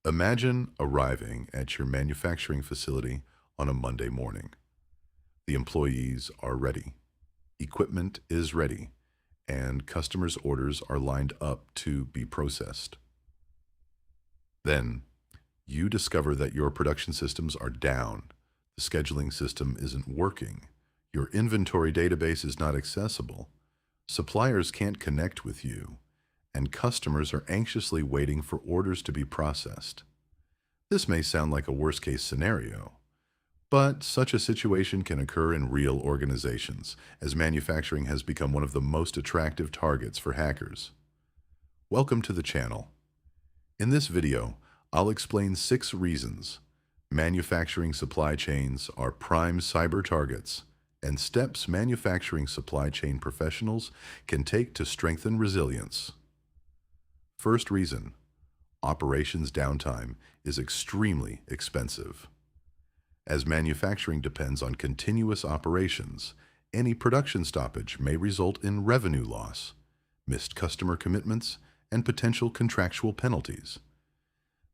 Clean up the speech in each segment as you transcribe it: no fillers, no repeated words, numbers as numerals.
Imagine arriving at your manufacturing facility on a Monday morning. The employees are ready, equipment is ready, and customers' orders are lined up to be processed. Then, you discover that your production systems are down, the scheduling system isn't working, your inventory database is not accessible, suppliers can't connect with you, and customers are anxiously waiting for orders to be processed. This may sound like a worst-case scenario, but such a situation can occur in real organizations, as manufacturing has become one of the most attractive targets for hackers. Welcome to the channel. In this video, I'll explain 6 reasons manufacturing supply chains are prime cyber targets and steps manufacturing supply chain professionals can take to strengthen resilience. First reason, operations downtime is extremely expensive. As manufacturing depends on continuous operations, any production stoppage may result in revenue loss, missed customer commitments, and potential contractual penalties.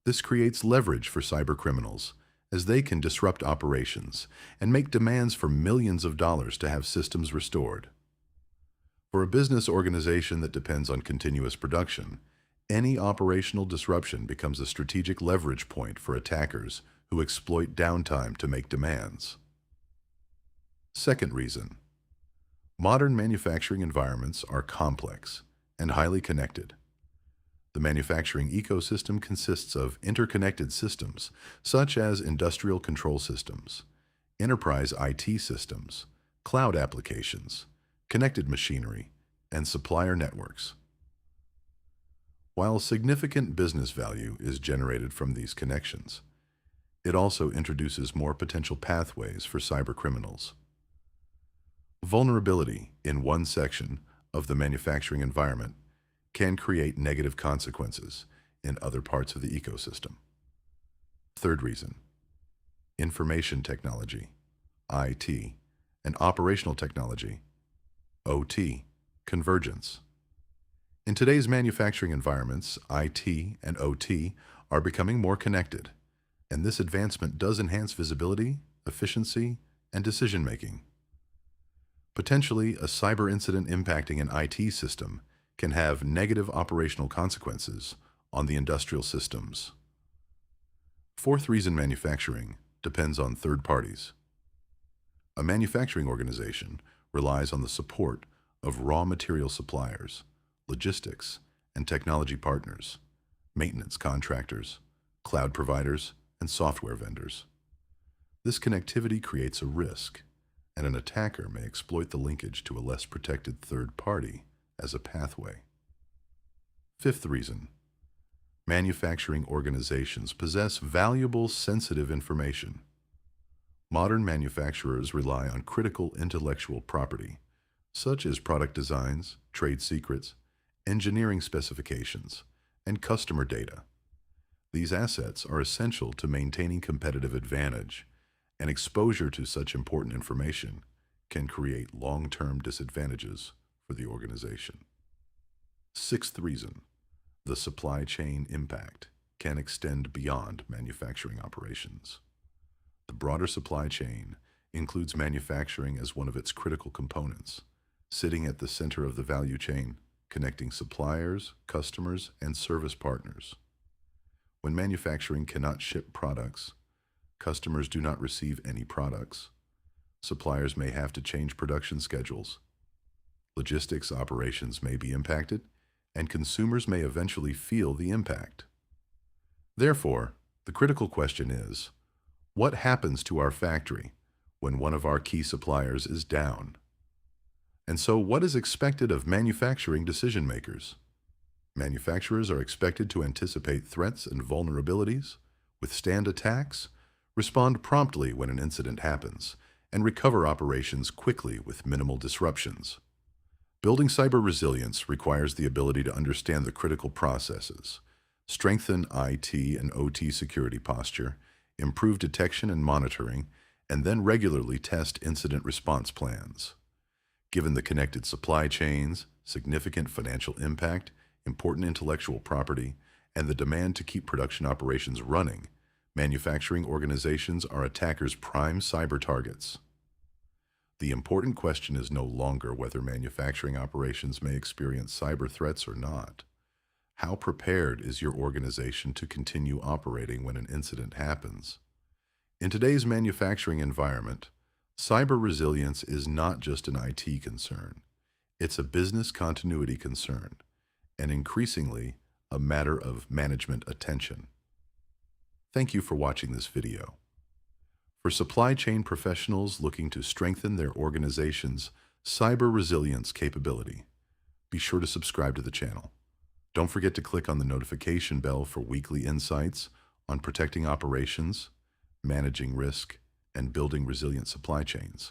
This creates leverage for cybercriminals, as they can disrupt operations and make demands for millions of dollars to have systems restored. For a business organization that depends on continuous production, any operational disruption becomes a strategic leverage point for attackers who exploit downtime to make demands. Second reason, modern manufacturing environments are complex and highly connected. The manufacturing ecosystem consists of interconnected systems, such as industrial control systems, enterprise IT systems, cloud applications, connected machinery, and supplier networks. While significant business value is generated from these connections, it also introduces more potential pathways for cybercriminals. Vulnerability in one section of the manufacturing environment can create negative consequences in other parts of the ecosystem. Third reason, information technology, IT, and operational technology, OT, convergence. In today's manufacturing environments, IT and OT are becoming more connected, and this advancement does enhance visibility, efficiency, and decision-making. Potentially, a cyber incident impacting an IT system can have negative operational consequences on the industrial systems. Fourth reason, manufacturing depends on third parties. A manufacturing organization relies on the support of raw material suppliers, logistics and technology partners, maintenance contractors, cloud providers, and software vendors. This connectivity creates a risk, and an attacker may exploit the linkage to a less protected third party as a pathway. Fifth reason, manufacturing organizations possess valuable sensitive information. Modern manufacturers rely on critical intellectual property, such as product designs, trade secrets, engineering specifications, and customer data. These assets are essential to maintaining competitive advantage, and exposure to such important information can create long-term disadvantages for the organization. Sixth reason, the supply chain impact can extend beyond manufacturing operations. The broader supply chain includes manufacturing as one of its critical components, sitting at the center of the value chain, connecting suppliers, customers, and service partners. When manufacturing cannot ship products, customers do not receive any products, suppliers may have to change production schedules, logistics operations may be impacted, and consumers may eventually feel the impact. Therefore, the critical question is, what happens to our factory when one of our key suppliers is down? And so, what is expected of manufacturing decision makers? Manufacturers are expected to anticipate threats and vulnerabilities, withstand attacks, respond promptly when an incident happens, and recover operations quickly with minimal disruptions. Building cyber resilience requires the ability to understand the critical processes, strengthen IT and OT security posture, improve detection and monitoring, and then regularly test incident response plans. Given the connected supply chains, significant financial impact, important intellectual property, and the demand to keep production operations running, manufacturing organizations are attackers' prime cyber targets. The important question is no longer whether manufacturing operations may experience cyber threats or not. How prepared is your organization to continue operating when an incident happens? In today's manufacturing environment, cyber resilience is not just an IT concern. It's a business continuity concern, and increasingly, a matter of management attention. Thank you for watching this video. For supply chain professionals looking to strengthen their organization's cyber resilience capability, be sure to subscribe to the channel. Don't forget to click on the notification bell for weekly insights on protecting operations, managing risk, and building resilient supply chains.